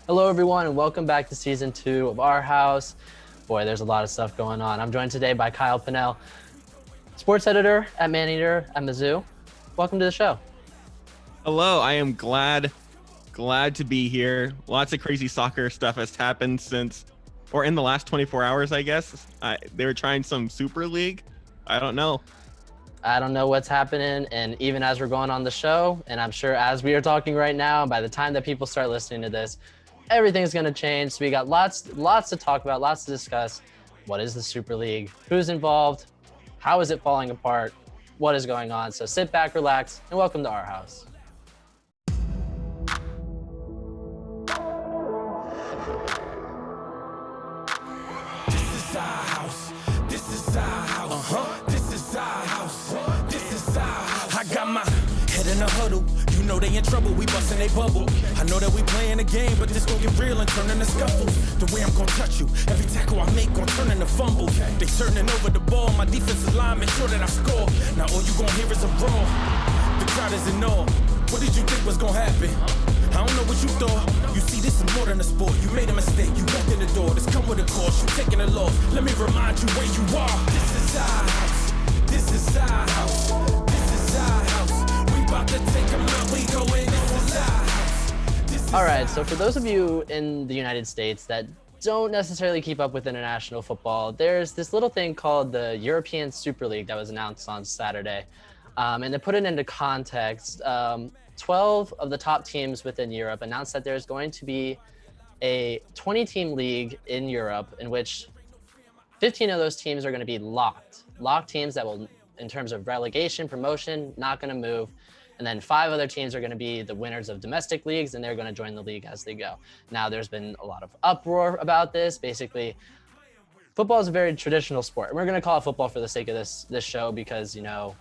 Hello, everyone, and welcome back to season 2 of Our House. Boy, there's a lot of stuff going on. I'm joined today by Kyle Pinnell, sports editor at Maneater at Mizzou. Welcome to the show. Hello, I am glad to be here. Lots of crazy soccer stuff has happened in the last 24 hours, I guess. They were trying some Super League. I don't know. I don't know what's happening, and even as we're going on the show, and I'm sure as we are talking right now, by the time that people start listening to this, everything's going to change. So we got lots to talk about, lots to discuss. What is the Super League? Who's involved? How is it falling apart? What is going on? So sit back, relax, and welcome to Our House. In a huddle, you know they in trouble, we bustin' they bubble. I know that we playin' a game, but this gon' get real and turn into scuffles. The way I'm gon' touch you, every tackle I make gon' turn into fumble. They turning over the ball, my defensive line make sure that I score. Now all you gon' hear is a brawl. The crowd is in awe. What did you think was gon' happen? I don't know what you thought. You see, this is more than a sport. You made a mistake, you walked in the door. This come with a cost, you taking a loss. Let me remind you where you are. This is our house. This is our house. This is our house. All right, so for those of you in the United States that don't necessarily keep up with international football, there's this little thing called the European Super League that was announced on Saturday. And to put it into context, 12 of the top teams within Europe announced that there's going to be a 20-team league in Europe in which 15 of those teams are going to be locked teams that will, in terms of relegation, promotion, not going to move. And then 5 other teams are going to be the winners of domestic leagues, and they're going to join the league as they go. Now, there's been a lot of uproar about this. Basically, football is a very traditional sport. And we're going to call it football for the sake of this show because, you know,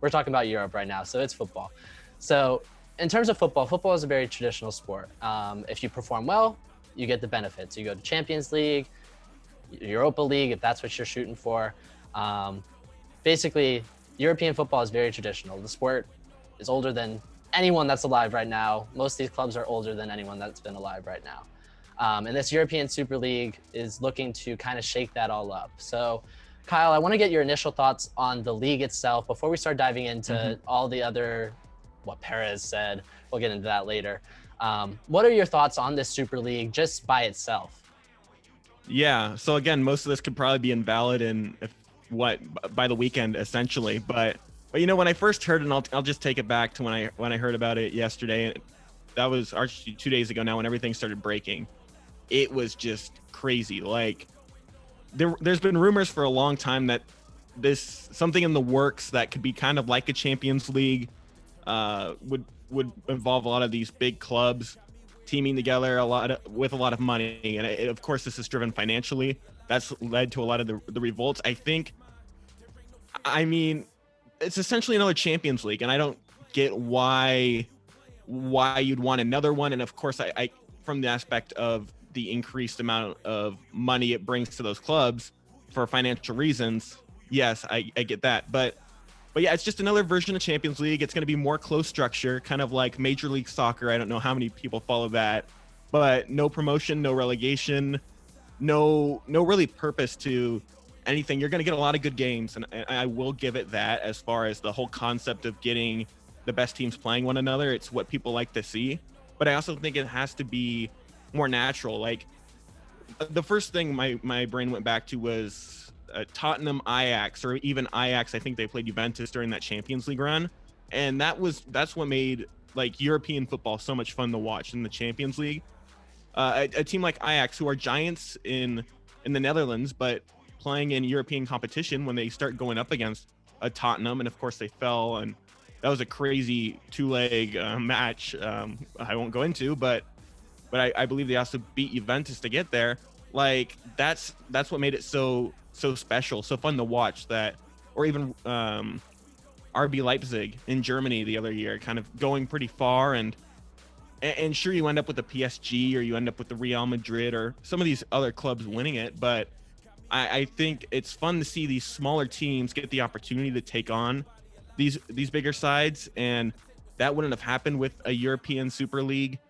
we're talking about Europe right now, so it's football. So in terms of football is a very traditional sport. If you perform well, you get the benefits. You go to Champions League, Europa League, if that's what you're shooting for. Basically, European football is very traditional. The sport is older than anyone that's alive right now. Most of these clubs are older than anyone that's been alive right now. And this European Super League is looking to kind of shake that all up. So, Kyle, I want to get your initial thoughts on the league itself before we start diving into all the other, what Perez said. We'll get into that later. What are your thoughts on this Super League just by itself? Yeah, so again, most of this could probably be invalid by the weekend, essentially. But you know, when I first heard it, and I'll just take it back to when I heard about it yesterday. That was actually 2 days ago now when everything started breaking. It was just crazy. Like there's been rumors for a long time that something in the works that could be kind of like a Champions League would involve a lot of these big clubs teaming together with a lot of money. And of course, this is driven financially. That's led to a lot of the revolts. I mean, it's essentially another Champions League, and I don't get why you'd want another one. And of course, I from the aspect of the increased amount of money it brings to those clubs for financial reasons, yes, I get that. But yeah, it's just another version of Champions League. It's going to be more close structure, kind of like Major League Soccer. I don't know how many people follow that, but no promotion, no relegation, no really purpose to anything. You're going to get a lot of good games, and I will give it that. As far as the whole concept of getting the best teams playing one another, it's what people like to see. But I also think it has to be more natural. Like the first thing my brain went back to was Tottenham Ajax, or even Ajax. I think they played Juventus during that Champions League run, and that's what made like European football so much fun to watch in the Champions League. A team like Ajax, who are giants in the Netherlands, but playing in European competition, when they start going up against a Tottenham, and of course they fell, and that was a crazy two-leg match. I won't go into, but I believe they also beat Juventus to get there. Like that's what made it so special, so fun to watch. That, or even RB Leipzig in Germany the other year, kind of going pretty far, and sure, you end up with the PSG, or you end up with the Real Madrid, or some of these other clubs winning it, but I think it's fun to see these smaller teams get the opportunity to take on these bigger sides, and that wouldn't have happened with a European Super League.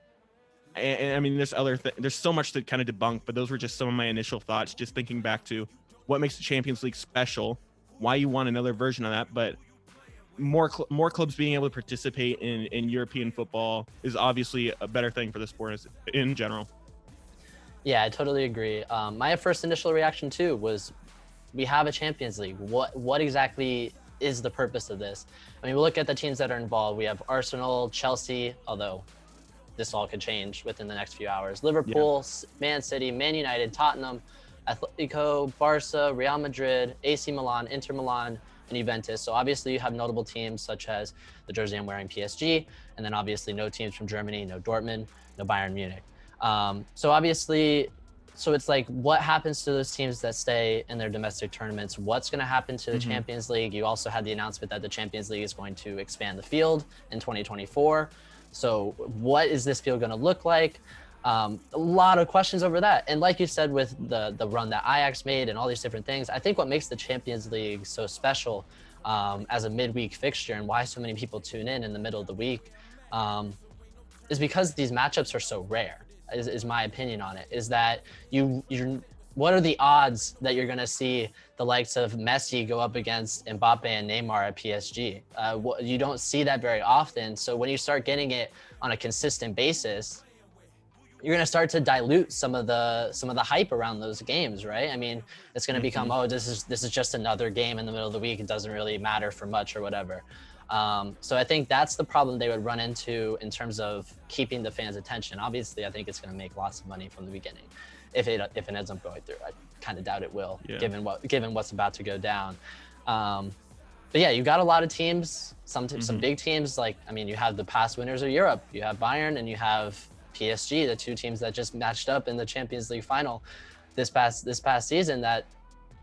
And I mean, there's so much to kind of debunk, but those were just some of my initial thoughts, just thinking back to what makes the Champions League special, why you want another version of that. But more clubs being able to participate in European football is obviously a better thing for the sport in general. Yeah, I totally agree. My first initial reaction too was, we have a Champions League. What exactly is the purpose of this? I mean, we look at the teams that are involved. We have Arsenal, Chelsea, although this all could change within the next few hours. Liverpool, Man City, Man United, Tottenham, Atletico, Barca, Real Madrid, AC Milan, Inter Milan, and Juventus. So obviously you have notable teams such as the jersey I'm wearing, PSG, and then obviously no teams from Germany, no Dortmund, no Bayern Munich. So it's like, what happens to those teams that stay in their domestic tournaments? What's going to happen to the Champions League? You also had the announcement that the Champions League is going to expand the field in 2024. So what is this field going to look like? A lot of questions over that. And like you said, with the run that Ajax made and all these different things, I think what makes the Champions League so special as a midweek fixture, and why so many people tune in the middle of the week, is because these matchups are so rare. Is my opinion on it. Is that what are the odds that you're going to see the likes of Messi go up against Mbappe and Neymar at PSG? You don't see that very often. So when you start getting it on a consistent basis, you're going to start to dilute some of the hype around those games, right? I mean, it's going to become, oh, this is just another game in the middle of the week. It doesn't really matter for much or whatever. So I think that's the problem they would run into in terms of keeping the fans' attention. Obviously, I think it's going to make lots of money from the beginning, if it ends up going through. I kind of doubt it will, given what's about to go down. But yeah, you got a lot of teams, some big teams. Like, I mean, you have the past winners of Europe. You have Bayern and you have PSG, the two teams that just matched up in the Champions League final this past season, that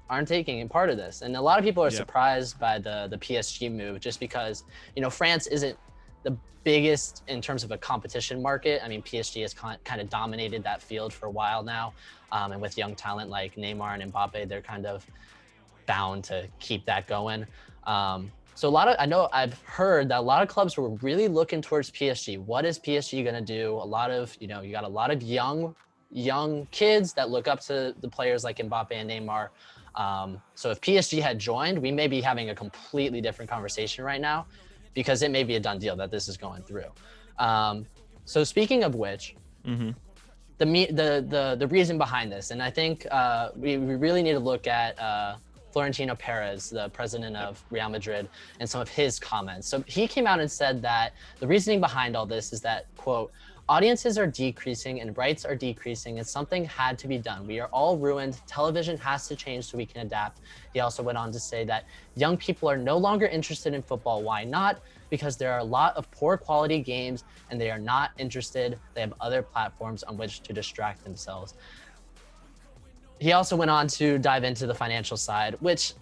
aren't taking part of this. And a lot of people are surprised by the PSG move, just because, you know, France isn't the biggest in terms of a competition market. I mean, PSG has kind of dominated that field for a while now. And with young talent like Neymar and Mbappe, they're kind of bound to keep that going. So I've heard that a lot of clubs were really looking towards PSG. What is PSG going to do? You got a lot of young kids that look up to the players like Mbappe and Neymar. So if PSG had joined, we may be having a completely different conversation right now, because it may be a done deal that this is going through. So speaking of which, the reason behind this, and I think we really need to look at Florentino Perez, the president of Real Madrid, and some of his comments. So he came out and said that the reasoning behind all this is that, quote, audiences are decreasing and rights are decreasing, and something had to be done. We are all ruined. Television has to change so we can adapt. He also went on to say that young people are no longer interested in football. Why not? Because there are a lot of poor quality games and they are not interested. They have other platforms on which to distract themselves. He also went on to dive into the financial side, which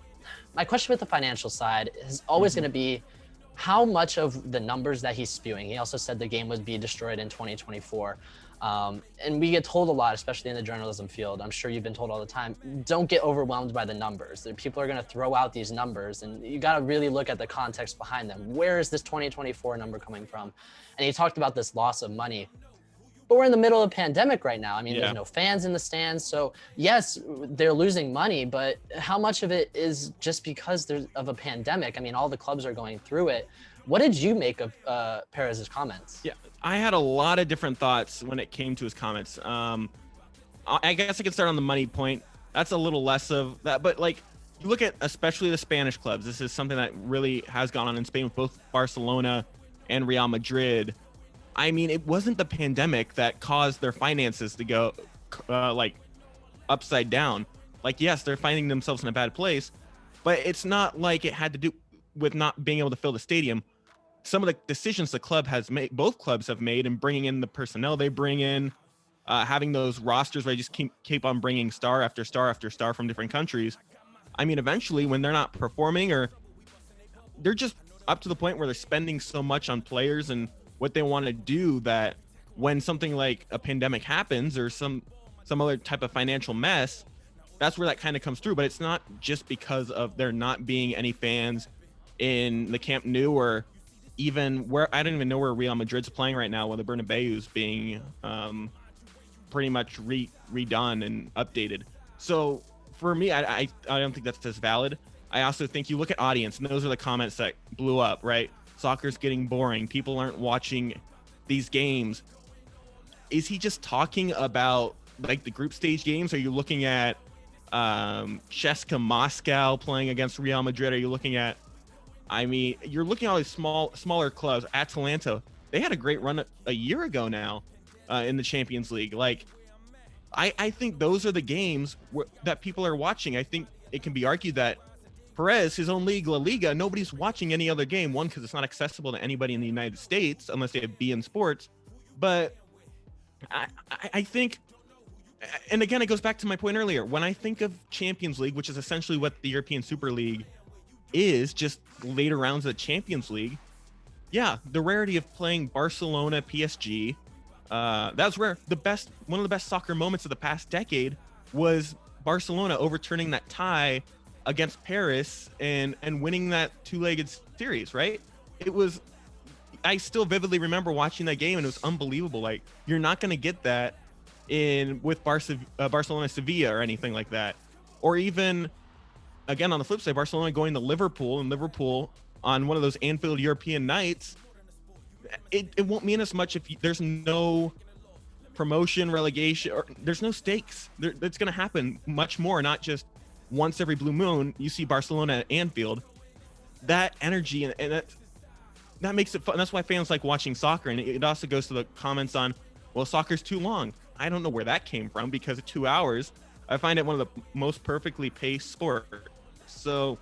my question with the financial side is always going to be, how much of the numbers that he's spewing. He also said the game would be destroyed in 2024. And we get told a lot, especially in the journalism field. I'm sure you've been told all the time, don't get overwhelmed by the numbers. People are going to throw out these numbers, and you got to really look at the context behind them. Where is this 2024 number coming from? And he talked about this loss of money. But we're in the middle of a pandemic right now. I mean, there's no fans in the stands. So yes, they're losing money, but how much of it is just because of a pandemic? I mean, all the clubs are going through it. What did you make of Perez's comments? Yeah, I had a lot of different thoughts when it came to his comments. I guess I could start on the money point. That's a little less of that, but like, you look at especially the Spanish clubs. This is something that really has gone on in Spain with both Barcelona and Real Madrid. I mean, it wasn't the pandemic that caused their finances to go like upside down. Like, yes, they're finding themselves in a bad place, but it's not like it had to do with not being able to fill the stadium. Some of the decisions the club has made, both clubs have made, in bringing in the personnel they bring in, having those rosters where they just keep on bringing star after star after star from different countries. I mean, eventually when they're not performing, or they're just up to the point where they're spending so much on players and what they want to do, that when something like a pandemic happens or some other type of financial mess, that's where that kind of comes through. But it's not just because of there not being any fans in the Camp Nou, or even where I don't even know where Real Madrid's playing right now, when the Bernabeu's being pretty much redone and updated. So for me, I don't think that's as valid. I also think you look at audience, and those are the comments that blew up, right? Soccer's getting boring. People aren't watching these games. Is he just talking about like the group stage games? Are you looking at CSKA Moscow playing against Real Madrid? Are you looking at, I mean, you're looking at all these smaller clubs. Atalanta, they had a great run a year ago now in the Champions League. Like, I think those are the games that people are watching. I think it can be argued that Perez, his own league, La Liga, nobody's watching any other game. One, because it's not accessible to anybody in the United States unless they have beIN Sports. But I think, and again, it goes back to my point earlier. When I think of Champions League, which is essentially what the European Super League is, just later rounds of the Champions League, yeah, the rarity of playing Barcelona, PSG, that's rare. One of the best soccer moments of the past decade was Barcelona overturning that tie against Paris and winning that two-legged series, right? I still vividly remember watching that game, and it was unbelievable. Like, you're not going to get that with Barcelona Sevilla or anything like that. Or even, again, on the flip side, Barcelona going to Liverpool, and Liverpool on one of those Anfield European nights, it won't mean as much if there's no promotion, relegation, or there's no stakes. That's going to happen much more, not just once every blue moon you see Barcelona at Anfield. That energy and that makes it fun. That's why fans like watching soccer. And it also goes to the comments on, well, soccer's too long. I don't know where that came from, because of 2 hours, I find it one of the most perfectly paced sports. So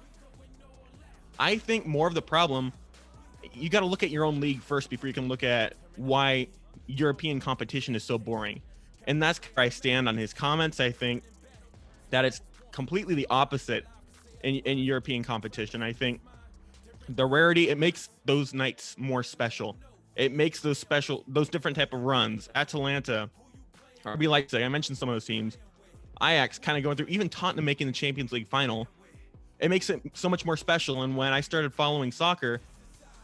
I think more of the problem, you got to look at your own league first before you can look at why European competition is so boring. And that's where I stand on his comments. I think that it's completely the opposite in European competition. I think the rarity, it makes those nights more special. It makes those different type of runs. Atalanta, RB Leipzig, I mentioned some of those teams. Ajax kind of going through, even Tottenham making the Champions League final. It makes it so much more special. And when I started following soccer,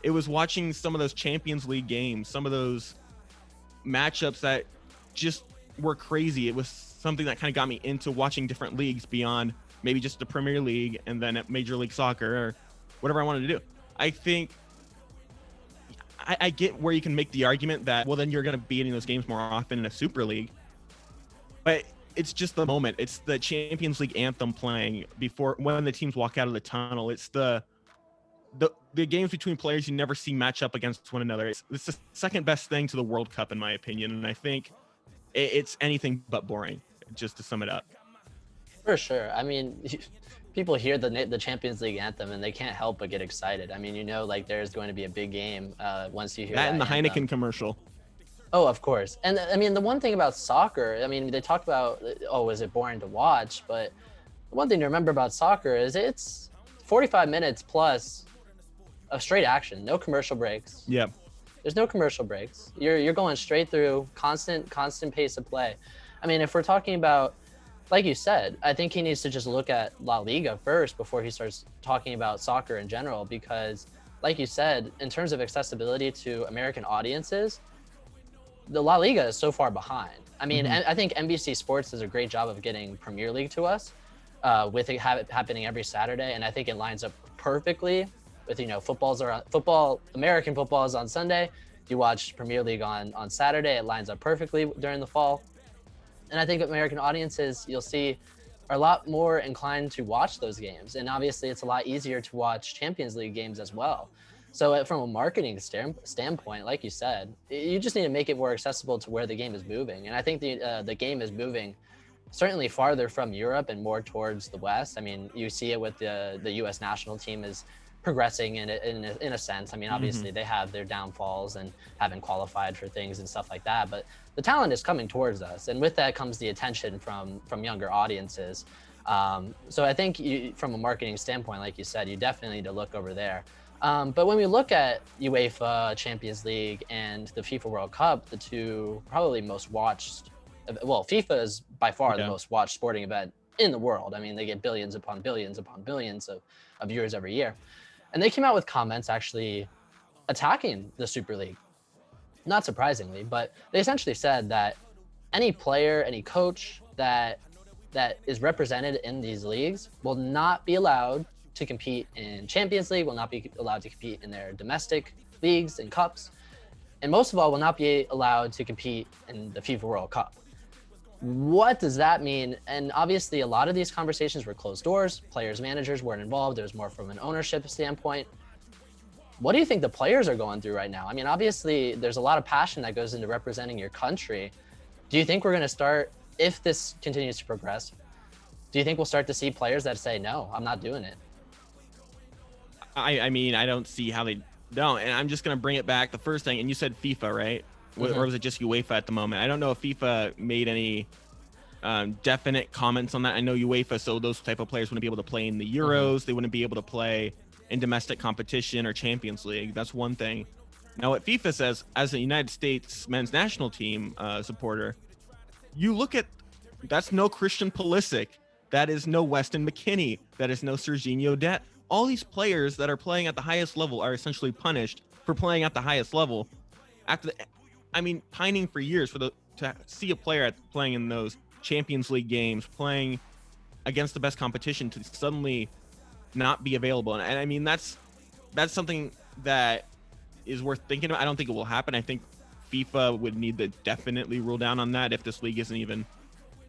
it was watching some of those Champions League games, some of those matchups that just were crazy. It was something that kind of got me into watching different leagues beyond maybe just the Premier League and then at Major League Soccer or whatever I wanted to do. I think I get where you can make the argument that, well, then you're going to be in those games more often in a Super League. But it's just the moment. It's the Champions League anthem playing when the teams walk out of the tunnel. It's the games between players you never see match up against one another. It's the second best thing to the World Cup, in my opinion. And I think it's anything but boring, just to sum it up. For sure. I mean, people hear the Champions League anthem and they can't help but get excited. I mean, like there's going to be a big game once you hear that. And the anthem. Heineken commercial. Oh, of course. And I mean, the one thing about soccer, I mean, they talk about, is it boring to watch? But the one thing to remember about soccer is it's 45 minutes plus of straight action, no commercial breaks. Yeah. There's no commercial breaks. You're going straight through, constant pace of play. I mean, if we're talking about, like you said, I think he needs to just look at La Liga first before he starts talking about soccer in general, because like you said, in terms of accessibility to American audiences, the La Liga is so far behind. I mean, I think NBC Sports does a great job of getting Premier League to us with it happening every Saturday. And I think it lines up perfectly with, American football is on Sunday. You watch Premier League on Saturday. It lines up perfectly during the fall. And I think American audiences, you'll see, are a lot more inclined to watch those games. And obviously, it's a lot easier to watch Champions League games as well. So from a marketing standpoint, like you said, you just need to make it more accessible to where the game is moving. And I think the game is moving certainly farther from Europe and more towards the West. I mean, you see it with the U.S. national team is progressing in a sense. I mean, obviously they have their downfalls and haven't qualified for things and stuff like that, but the talent is coming towards us, and with that comes the attention from younger audiences. So I think from a marketing standpoint, like you said, you definitely need to look over there. But when we look at UEFA, Champions League, and the FIFA World Cup, the two probably most watched, well, FIFA is by far the most watched sporting event in the world. I mean, they get billions upon billions upon billions of viewers every year. And they came out with comments actually attacking the Super League. Not surprisingly, but they essentially said that any player, any coach that is represented in these leagues will not be allowed to compete in Champions League, will not be allowed to compete in their domestic leagues and cups, and most of all, will not be allowed to compete in the FIFA World Cup. What does that mean? And obviously, a lot of these conversations were closed doors. Players, managers weren't involved. It was more from an ownership standpoint. What do you think the players are going through right now? I mean, obviously, there's a lot of passion that goes into representing your country. Do you think we're going to start, if this continues to progress, do you think we'll start to see players that say, no, I'm not doing it? I mean, I don't see how they don't. And I'm just going to bring it back. The first thing, and you said FIFA, right? Mm-hmm. Or was it just UEFA at the moment? I don't know if FIFA made any definite comments on that. I know UEFA, so those type of players wouldn't be able to play in the Euros. Mm-hmm. They wouldn't be able to play in domestic competition or Champions League. That's one thing. Now, what FIFA says, as a United States men's national team supporter, you look at, that's no Christian Pulisic. That is no Weston McKennie. That is no Serginho Dest. All these players that are playing at the highest level are essentially punished for playing at the highest level. Pining for years to see a player playing in those Champions League games, playing against the best competition, to suddenly not be available. And I mean, that's something that is worth thinking about. I don't think it will happen. I think FIFA would need to definitely rule down on that if this league isn't even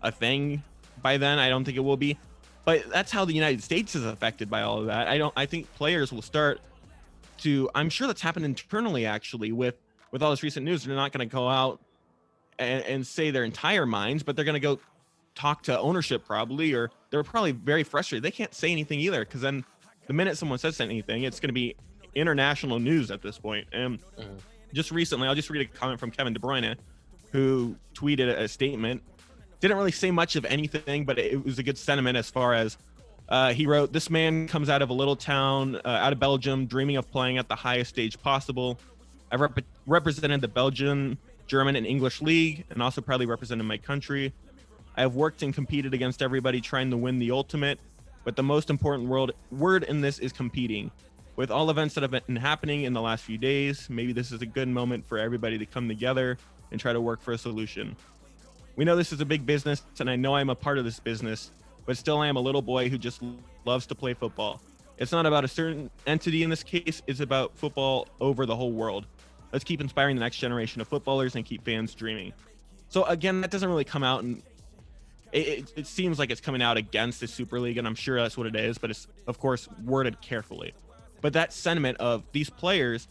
a thing by then. I don't think it will be. But that's how the United States is affected by all of that. I think players will start to, I'm sure that's happened internally actually with all this recent news. They're not going to go out and say their entire minds, but they're going to go talk to ownership probably, or they're probably very frustrated. They can't say anything either, because then the minute someone says anything, it's going to be international news at this point. And just recently, I'll just read a comment from Kevin De Bruyne, who tweeted a statement. Didn't really say much of anything, but it was a good sentiment as far as he wrote, "This man comes out of a little town out of Belgium, dreaming of playing at the highest stage possible. I've represented the Belgian, German, and English league, and also proudly represented my country. I have worked and competed against everybody trying to win the ultimate, but the most important word in this is competing. With all events that have been happening in the last few days, maybe this is a good moment for everybody to come together and try to work for a solution. We know this is a big business, and I know I'm a part of this business, but still I am a little boy who just loves to play football. It's not about a certain entity in this case, it's about football over the whole world. Let's keep inspiring the next generation of footballers and keep fans dreaming." So again, that doesn't really come out, and it seems like it's coming out against the Super League, and I'm sure that's what it is, but it's, of course, worded carefully. But that sentiment of these players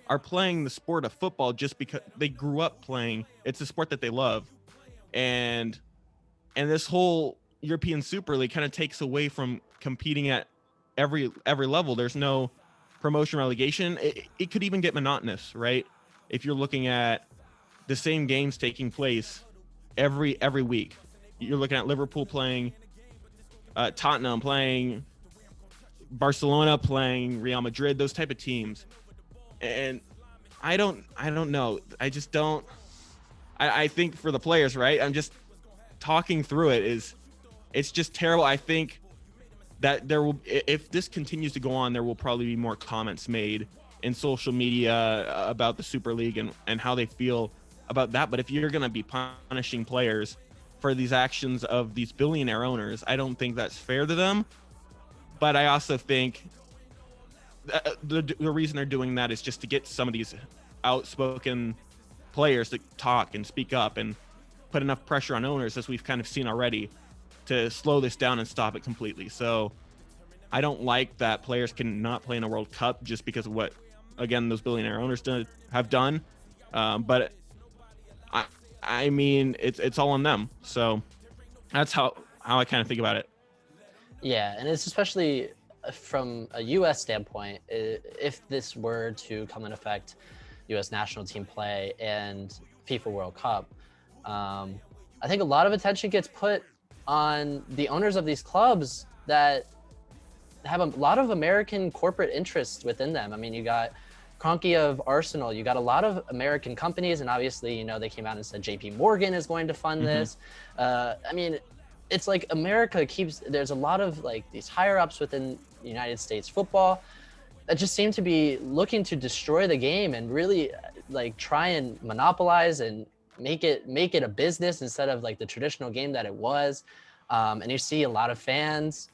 are playing the sport of football just because they grew up playing. It's a sport that they love. And this whole European Super League kind of takes away from competing at every level. There's no promotion relegation. It could even get monotonous, right? If you're looking at the same games taking place every week. You're looking at Liverpool playing, Tottenham playing, Barcelona playing, Real Madrid, those type of teams. And I don't know. I just don't. I think for the players, right? I'm just talking through it. It's just terrible. I think that if this continues to go on, there will probably be more comments made in social media about the Super League and how they feel about that. But if you're going to be punishing players for these actions of these billionaire owners, I don't think that's fair to them. But I also think the reason they're doing that is just to get some of these outspoken players to talk and speak up and put enough pressure on owners, as we've kind of seen already, to slow this down and stop it completely. So I don't like that players can not play in a World Cup just because of what, again, those billionaire owners have done. But I mean, it's all on them. So that's how I kind of think about it. Yeah, and it's especially from a U.S. standpoint, if this were to come in effect, U.S. national team play and FIFA World Cup, I think a lot of attention gets put on the owners of these clubs that have a lot of American corporate interests within them. I mean, you got Kroenke of Arsenal, you got a lot of American companies, and obviously, they came out and said JP Morgan is going to fund this. I mean, it's like America there's a lot of like these higher ups within United States football that just seem to be looking to destroy the game and really like try and monopolize and make it a business instead of like the traditional game that it was. And you see a lot of fans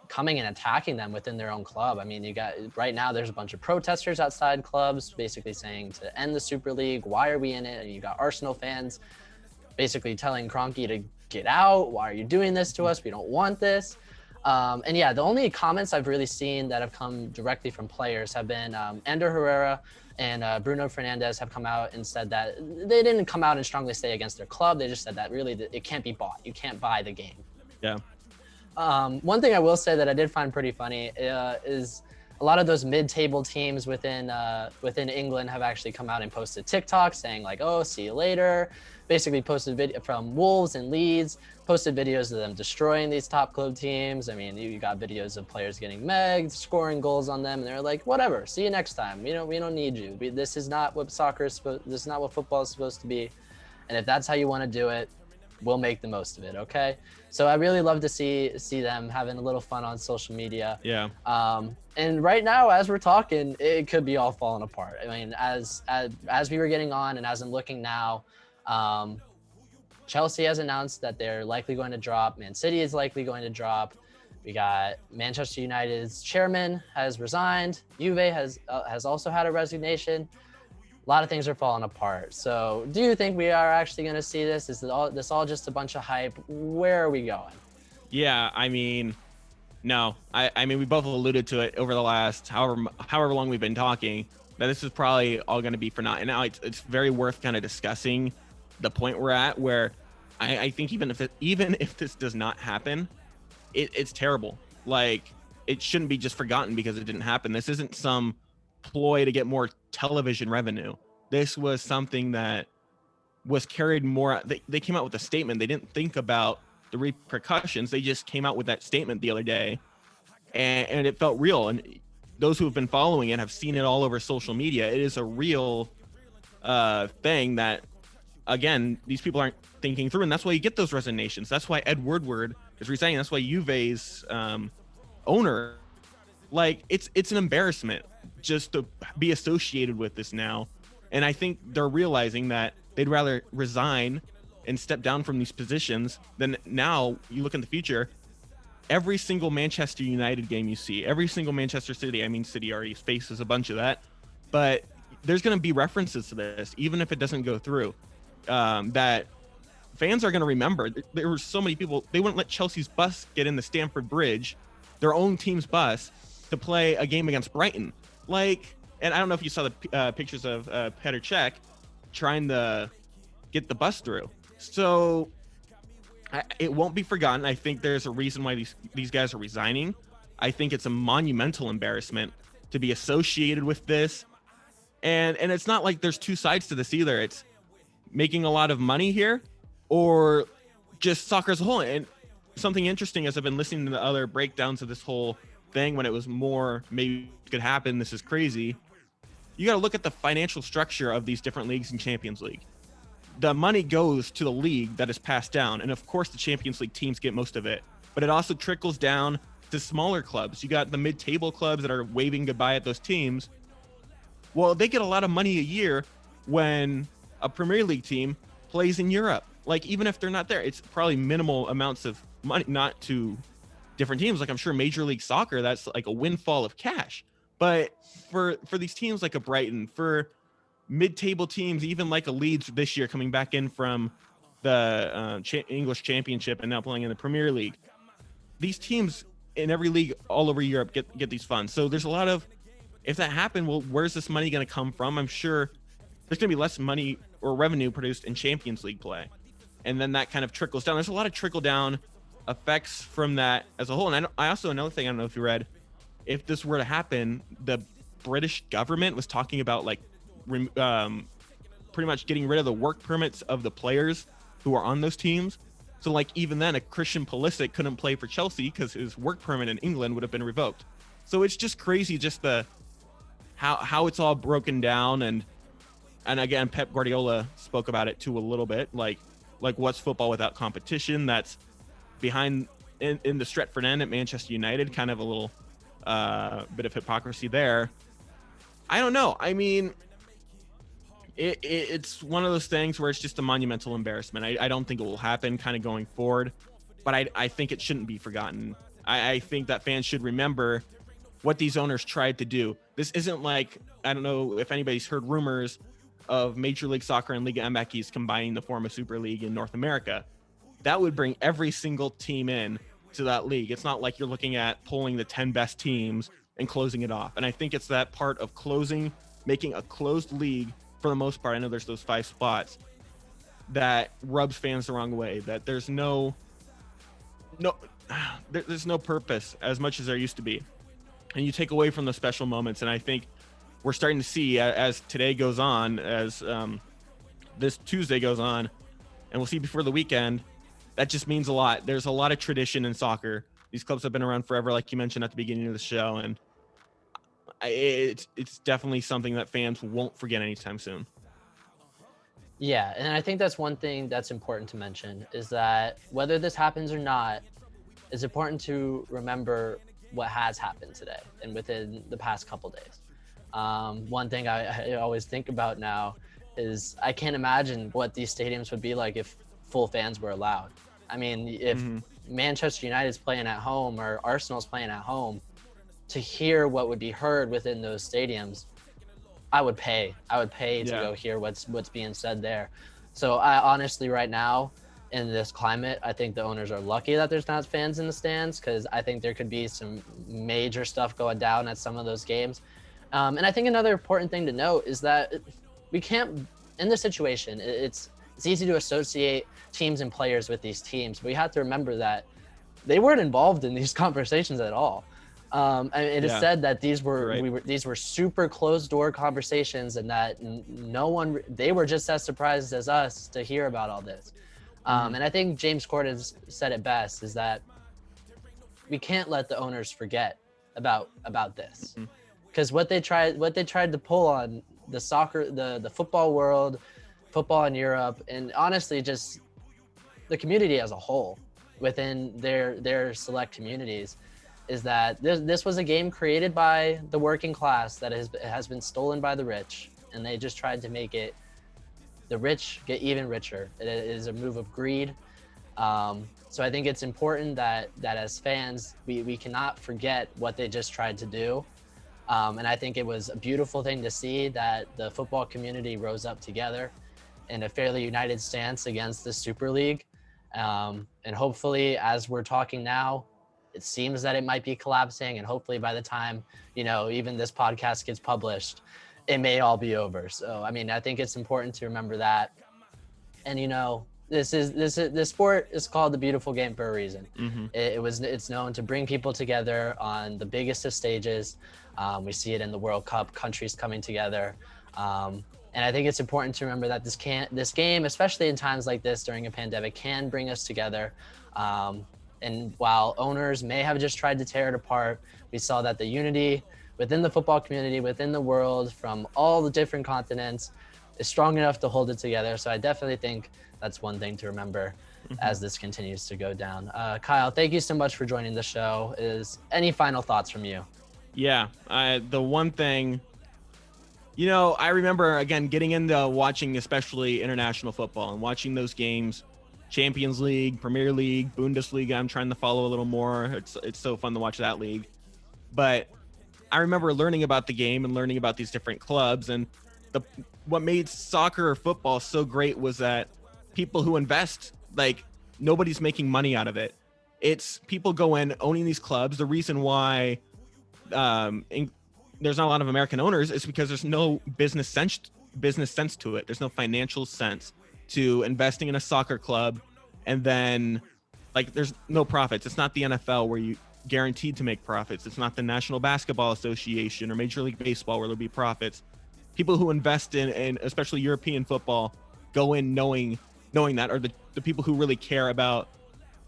coming and attacking them within their own club. I mean, you got right now there's a bunch of protesters outside clubs basically saying to end the Super League. Why are we in it? And you got Arsenal fans basically telling Kroenke to get out. Why are you doing this to us? We don't want this. And yeah, the only comments I've really seen that have come directly from players have been Ander Herrera and Bruno Fernandes have come out and said that they didn't come out and strongly say against their club. They just said that really it can't be bought. You can't buy the game. Yeah. One thing I will say that I did find pretty funny is a lot of those mid-table teams within England have actually come out and posted TikTok saying like, "Oh, see you later." Basically posted video from Wolves and Leeds, posted videos of them destroying these top club teams. I mean, you got videos of players getting megged, scoring goals on them, and they're like, "Whatever, see you next time. We don't need you. This is not what soccer is supposed. This is not what football is supposed to be. And if that's how you want to do it, we'll make the most of it." Okay. So I really love to see them having a little fun on social media. Yeah. And right now, as we're talking, it could be all falling apart. I mean, as we were getting on, and as I'm looking now, Chelsea has announced that they're likely going to drop. Man City is likely going to drop. We got Manchester United's chairman has resigned. Juve has also had a resignation. A lot of things are falling apart. So do you think we are actually going to see this? Is this all just a bunch of hype? Where are we going? Yeah, I mean, no. I mean, we both alluded to it over the last however long we've been talking, that this is probably all going to be for naught. And now it's very worth kind of discussing the point we're at, where I think even if this does not happen, it's terrible. Like, it shouldn't be just forgotten because it didn't happen. This isn't some ploy to get more television revenue. This was something that was carried more. They came out with a statement. They didn't think about the repercussions. They just came out with that statement the other day, and it felt real. And those who have been following it have seen it all over social media. It is a real thing that, again, these people aren't thinking through, and that's why you get those resignations. That's why Ed Woodward is resigning. That's why Juve's owner, like, it's an embarrassment just to be associated with this now. And I think they're realizing that they'd rather resign and step down from these positions than now. You look in the future, every single Manchester United game you see, every single Manchester City, I mean, City already faces a bunch of that, but there's going to be references to this, even if it doesn't go through, that fans are going to remember. There were so many people, they wouldn't let Chelsea's bus get in the Stamford Bridge, their own team's bus, to play a game against Brighton. Like, and I don't know if you saw the pictures of Petr Cech trying to get the bus through. So it won't be forgotten. I think there's a reason why these guys are resigning. I think it's a monumental embarrassment to be associated with this. And it's not like there's two sides to this either. It's making a lot of money here or just soccer as a whole. And something interesting, as I've been listening to the other breakdowns of this whole thing, when it was more maybe it could happen, this is crazy, you got to look at the financial structure of these different leagues in Champions League. The money goes to the league that is passed down, and of course the Champions League teams get most of it, but it also trickles down to smaller clubs. You got the mid-table clubs that are waving goodbye at those teams. Well, they get a lot of money a year when a Premier League team plays in Europe. Like, even if they're not there, it's probably minimal amounts of money, not to different teams. Like, I'm sure Major League Soccer, that's like a windfall of cash. But for these teams like a Brighton, for mid-table teams, even like a Leeds this year coming back in from the English Championship and now playing in the Premier League, these teams in every league all over Europe get these funds. So there's a lot of, if that happened, well, where's this money going to come from? I'm sure there's going to be less money or revenue produced in Champions League play. And then that kind of trickles down. There's a lot of trickle-down effects from that as a whole. And I also, another thing, I don't know if you read, if this were to happen, the British government was talking about like pretty much getting rid of the work permits of the players who are on those teams. So like, even then, a Christian Pulisic couldn't play for Chelsea because his work permit in England would have been revoked. So it's just crazy, just the how it's all broken down. And again, Pep Guardiola spoke about it too a little bit, like what's football without competition? That's behind in the Stretford end at Manchester United, kind of a little bit of hypocrisy there. I don't know. I mean, it's one of those things where it's just a monumental embarrassment. I don't think it will happen kind of going forward, but I think it shouldn't be forgotten. I think that fans should remember what these owners tried to do. This isn't like, I don't know if anybody's heard rumors of Major League Soccer and Liga MX combining to form a Super League in North America. That would bring every single team in to that league. It's not like you're looking at pulling the 10 best teams and closing it off. And I think it's that part of making a closed league for the most part. I know there's those 5 spots that rubs fans the wrong way, that there's no purpose as much as there used to be. And you take away from the special moments. And I think we're starting to see as today goes on, as this Tuesday goes on, and we'll see before the weekend, that just means a lot. There's a lot of tradition in soccer. These clubs have been around forever, like you mentioned at the beginning of the show. And it's definitely something that fans won't forget anytime soon. Yeah, and I think that's one thing that's important to mention, is that whether this happens or not, it's important to remember what has happened today and within the past couple days. One thing I always think about now is I can't imagine what these stadiums would be like if full fans were allowed. I mean, if Manchester United's playing at home or Arsenal's playing at home, to hear what would be heard within those stadiums, I would pay to go hear what's being said there. So I honestly, right now in this climate, I think the owners are lucky that there's not fans in the stands, because I think there could be some major stuff going down at some of those games. And I think another important thing to note is that we can't, in this situation, it's easy to associate teams and players with these teams, but we have to remember that they weren't involved in these conversations at all. And it is said that these were super closed door conversations, and that they were just as surprised as us to hear about all this. And I think James Corden said it best, is that we can't let the owners forget about this, because what they tried to pull on the soccer, the football world, football in Europe, and honestly just the community as a whole within their select communities, is that this was a game created by the working class that has been stolen by the rich, and they just tried to make it the rich get even richer. It is a move of greed. So I think it's important that as fans, we cannot forget what they just tried to do. And I think it was a beautiful thing to see that the football community rose up together in a fairly united stance against the Super League. And hopefully, as we're talking now, it seems that it might be collapsing, and hopefully by the time, even this podcast gets published, it may all be over. So, I mean, I think it's important to remember that. And, this sport is called the beautiful game for a reason. It's known to bring people together on the biggest of stages. We see it in the World Cup, countries coming together. And I think it's important to remember that this game, especially in times like this during a pandemic, can bring us together. And while owners may have just tried to tear it apart, we saw that the unity within the football community, within the world, from all the different continents, is strong enough to hold it together. So I definitely think that's one thing to remember as this continues to go down. Kyle, thank you so much for joining the show. Any final thoughts from you? Yeah, the one thing, I remember, again, getting into watching especially international football and watching those games. Champions League, Premier League, Bundesliga, I'm trying to follow a little more. It's so fun to watch that league. But I remember learning about the game and learning about these different clubs. And what made soccer or football so great was that people who invest, like, nobody's making money out of it. It's people go in owning these clubs. The reason why there's not a lot of American owners is because there's no business sense to it. There's no financial sense to investing in a soccer club, and then there's no profits. It's not the NFL where you guaranteed to make profits. It's not the National Basketball Association or Major League Baseball where there'll be profits. People who invest in especially European football go in knowing that, or the people who really care about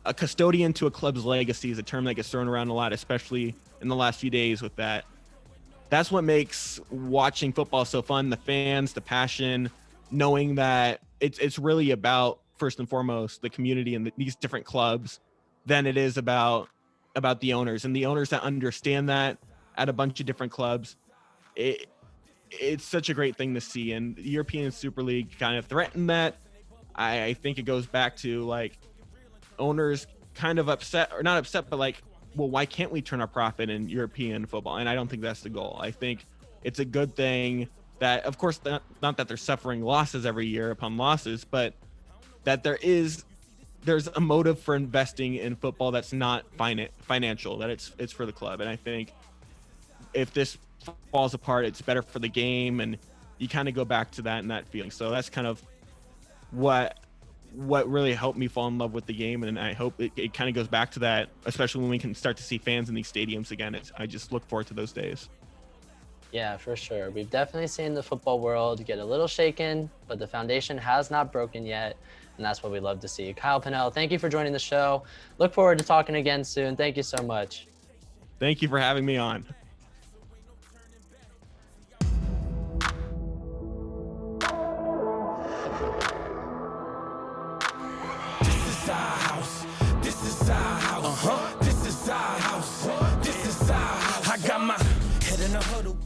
a custodian to a club's legacy is a term that gets thrown around a lot, especially in the last few days with that. That's what makes watching football so fun. The fans, the passion, knowing that it's really about, first and foremost, the community and these different clubs than it is about about the owners and the owners that understand that at a bunch of different clubs. It's such a great thing to see, and the European Super League kind of threatened that. I think it goes back to like owners kind of upset, or not upset, but like, well, why can't we turn our profit in European football? And I don't think that's the goal. I think it's a good thing that, of course, not that they're suffering losses every year upon losses, but that there's a motive for investing in football that's not financial, that it's for the club. And I think if this falls apart, it's better for the game, and you kind of go back to that and that feeling. So that's kind of what really helped me fall in love with the game, and I hope it kind of goes back to that, especially when we can start to see fans in these stadiums again. I just look forward to those days. Yeah, for sure. We've definitely seen the football world get a little shaken, but the foundation has not broken yet, and that's what we love to see. Kyle Pinnell, thank you for joining the show. Look forward to talking again soon. Thank you so much. Thank you for having me on. This is our house. I got my head in a huddle.